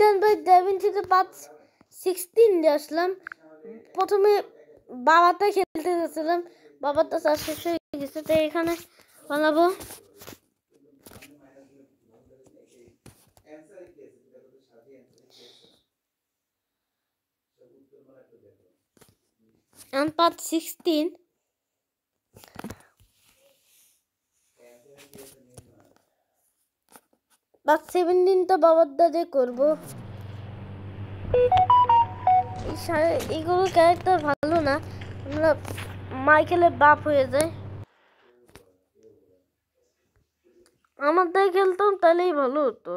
Indian by ডেভিনসিতে 5-16 দিয়ে আসলাম। প্রথমে বাবাটা খেলতে গেছিলাম, বাবাটা চার্জ শেষ হয়ে গেছে, তো এখানে বানাবো। And part 16 part 17 তো বাবার দাদে করবো। এইগুলো ক্যারেক্টার ভালো না, আমরা মাইকেলের বাপ হয়ে যায়। আমার দায় খেলতাম তাহলেই ভালো হতো।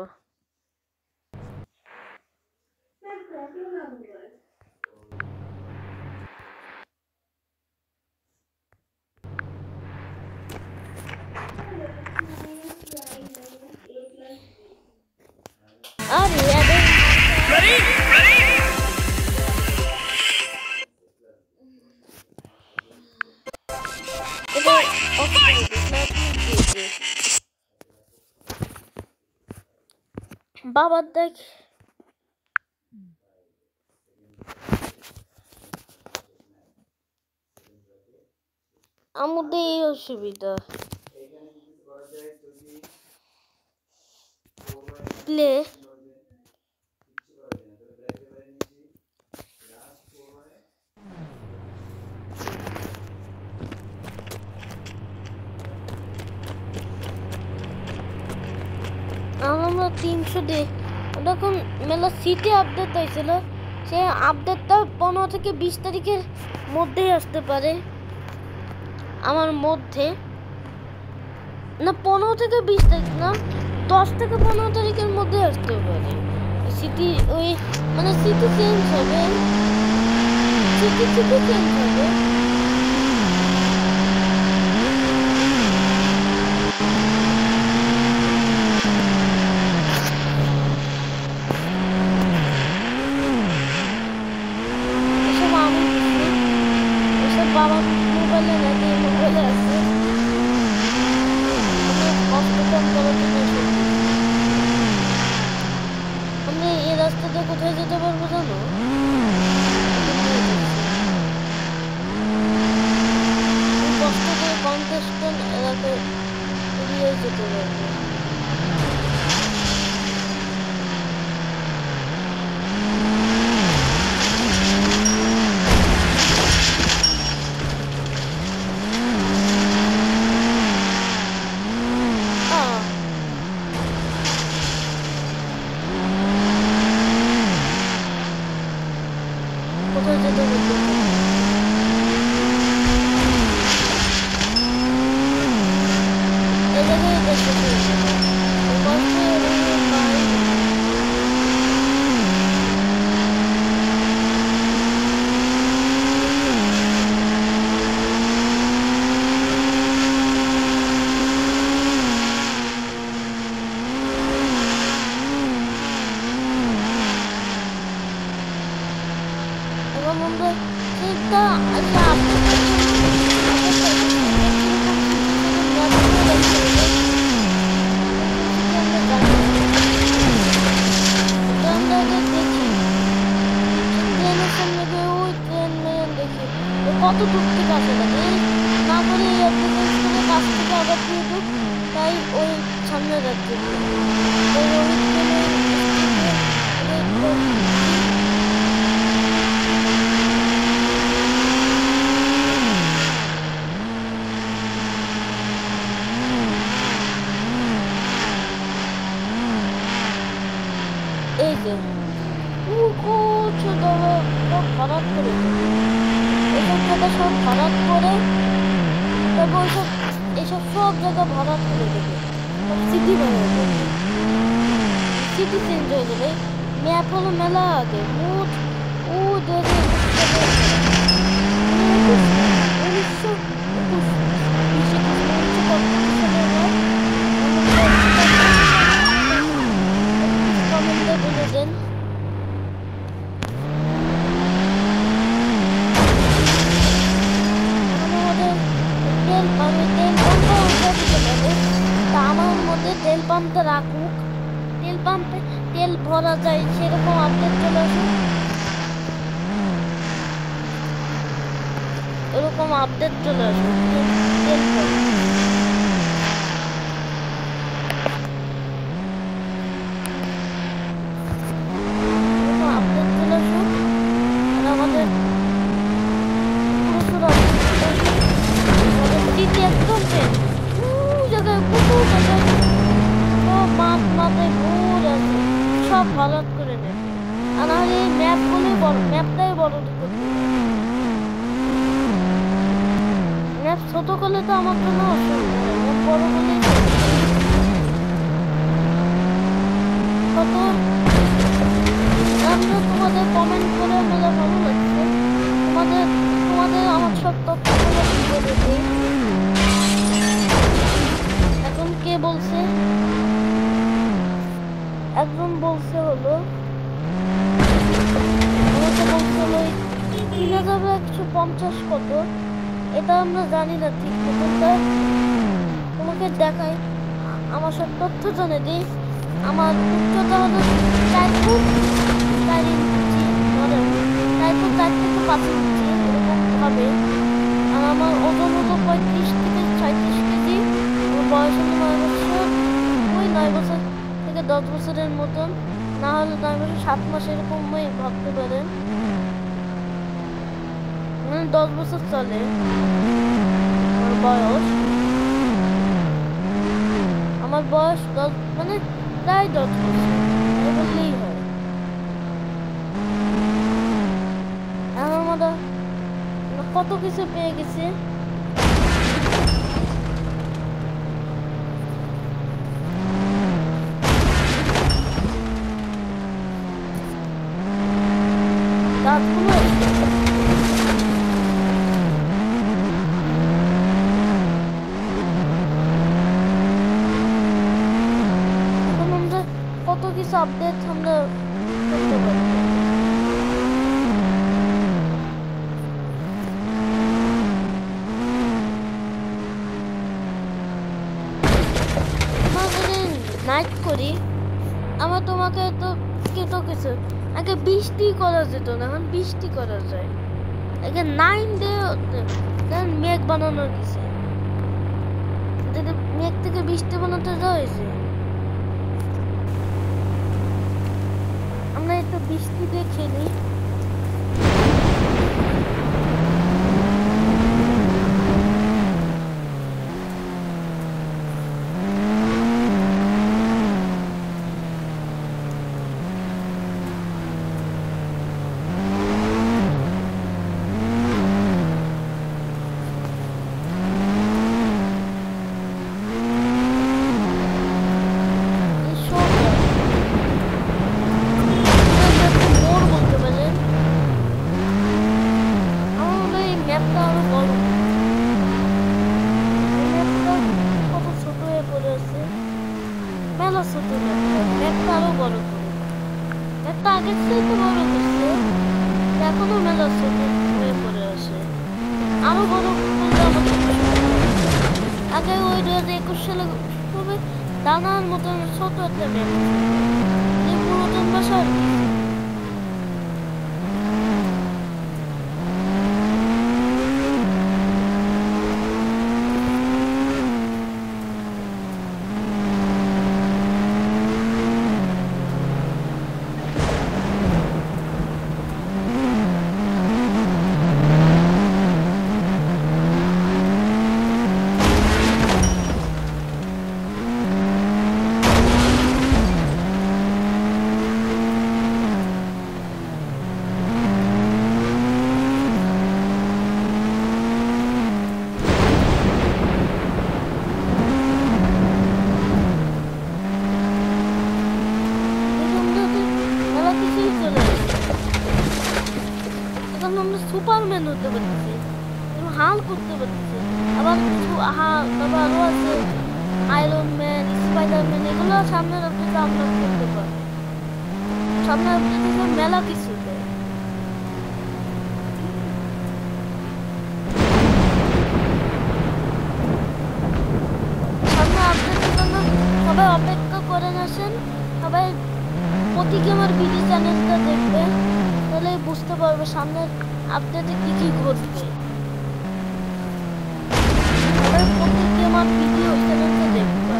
বাবার দেখ আমাদের এই অসুবিধা। প্লে আমরা 300 দিয়ে ওরকম মেলা সিটি আপডেট হয়েছিল, সে আপডেটটা 15 থেকে 20 তারিখের মধ্যেই আসতে পারে। আমার মধ্যে না 15 থেকে 20 তারিখ না, 10 থেকে 15 তারিখের মধ্যে আসতে পারে। সিটি ওই মানে সিটি চেঞ্জ হবে, সিটি চেঞ্জ হবে। বাবার মোবাইলে নাকি মোবাইলে আছে, আমি এই রাস্তাতে কোথায় যেতে পারবো জানো? কষ্ট করে কন্টেস্টেন্ট এলাকায় এড়িয়ে যেতে পারবো। কত দূর থেকে আসে লাগে না বলে কাছ থেকে আবার দিয়ে দেব, তাই ওই সামনে রাখতে এই যে ছোট খারাপ করে এইসব জায়গা সব ভাড়াত করে, তারপর এইসব সব জায়গা ভাড়াত করে দেবে, সিটি বানিয়ে দেবে, সিটি চেঞ্জ হয়ে যাবে। ম্যাপ হলো মেলা আগে মোট ও 1921 বলে দেন। আমার মধ্যে তেল পাম্পটা রাখুক, তেল পাম্পে তেল ভরা যায় সেরকম আপডেট চলে আসুক, এরকম আপডেট চলে আসুক তেল ভরা। সব ভালো করে নেবে, আর নাহলে এই ম্যাপগুলোই বড়, ম্যাপটাই বড় করতে। ম্যাপ ছোট করলে তো আমার জন্য অসুবিধা, ম্যাপ বড় করলেই কত। আমরা তোমাদের কমেন্ট করে মেলা ভালো লাগছে, তোমাদের তোমাদের আমার সব তথ্যগুলো বলে দিই। এখন কে বলছে, একজন বলছে হলো আমাকে বলছে হলো ৩,১৫০ কত, এটা আমরা জানি না ঠিক মতো। তোমাকে দেখাই, আমার সব তথ্য জানে দিই। আমার উচ্চতা হলো ৪ ফুট ৪ ইঞ্চি, ৪ ফুট ৪ থেকে ৫ ইঞ্চি এরকম হবে। আর আমার ওজন হলো ৩৫ থেকে ৩৬ কেজি। আমার বয়স হলো ৯ বছর, ওই ৯ বছর থেকে ১০ বছরের মতন, না হলে ৯ বছর ৭ মাস এরকমই ভাবতে পারেন, মানে ১০ বছর চলে আমার বয়স। আমার বয়স ১০ মানে প্রায় ১০ বছর বললেই হয়। আমরা কত কিছু পেয়ে গেছি। কত কিছু আপডেট আমরা করতে পারি। নাইট করি আমরা, তোমাকে তো কেটো কিছু আগে বৃষ্টি করা যেত না, এখন বৃষ্টি করা যায়। আগে 9 ডে মেঘ বানানোর কিছু, যদি মেঘ থেকে বৃষ্টি বানাতে হয়েছে। আমরা একটু বৃষ্টি দিয়ে খেলি। আগের থেকে বড় করছে, এখনো মেলা ছোট হয়ে পড়ে আসে, আরো বড় করলে আমাদের আগে ওই 2021 সালে খুবই দানার মতন ছোট একটা মেলা পুরাতন বাসার। সুপারম্যান হতে পারতেছে, হাল করতে পারতেছে, আবার কিছু আরো আছে আয়রন ম্যান, স্পাইডারম্যান, এগুলো সামনের আপডেটে আমরা করতে পারি। সামনের আপডেটে মেলা কিছু দেয়। সামনের আপডেটের জন্য সবাই অপেক্ষা করেন আসেন, সবাই প্রতি গেমার ভিডিও চ্যানেলটা দেখবে, তাহলে বুঝতে পারবে সামনের আপডেটে কি কি ঘটবে। প্রতি গেমার ভিডিও চ্যানেলটা দেখবে,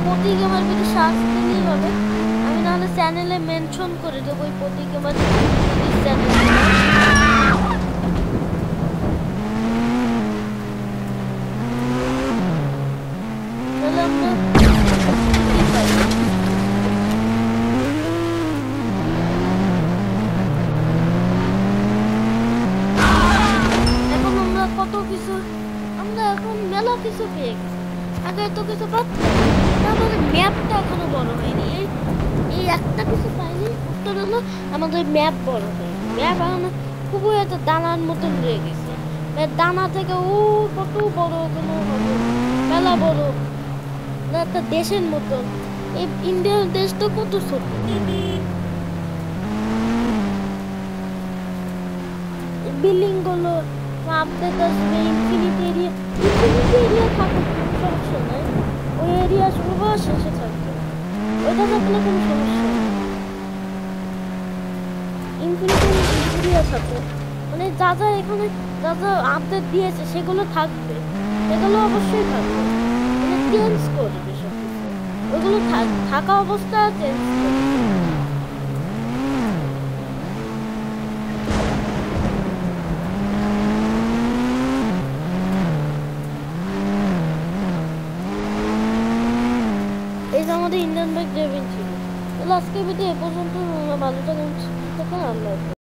প্রতি গেমার ভিডিও সার্চ দিলেই হবে। আমি নাহলে চ্যানেলে মেনশন করে দেবো ওই প্রতি গেমার চ্যানেল। তাহলে আমরা এখন আমরা কত কিছু, আমরা এখন মেলা কিছু পেয়ে গেছি। আগে এত কিছু পাচ্ছি, আমাদের ম্যাপটা এখনো বড় হয়নি। এই একটা কিছু পাইনি, উত্তর হলো আমাদের ম্যাপ বড় হয়নি। ম্যাপ এখন খুবই একটা দানার মতন রয়ে গেছে। দানা থেকে ও কত বড় কোনো হবে, মেলা বড়, একটা দেশের মতন। এই ইন্ডিয়ার দেশটা কত ছোট। বিল্ডিং গুলো আপডেট আসবে, ইনফিনিটি এরিয়া থাকুক সমস্যা নাই, ওই এরিয়া সবার শেষে থাকবে, ওইটা থাকলে কোনো সমস্যা নেই। ইনফিনিটি এরিয়া থাকুক, মানে যা যা এখানে যা যা আপডেট দিয়েছে সেগুলো থাকবে, সেগুলো অবশ্যই থাকবে, মানে চেঞ্জ করবে সব কিছু, ওইগুলো থাকা অবস্থা চেঞ্জ করবে। এই যে আমাদের ইন্ডিয়ান বাইক ড্রাইভিং ছিল। তাহলে আজকে ভিডিও এ পর্যন্ত, ভালো থাকুন, আল্লাহ।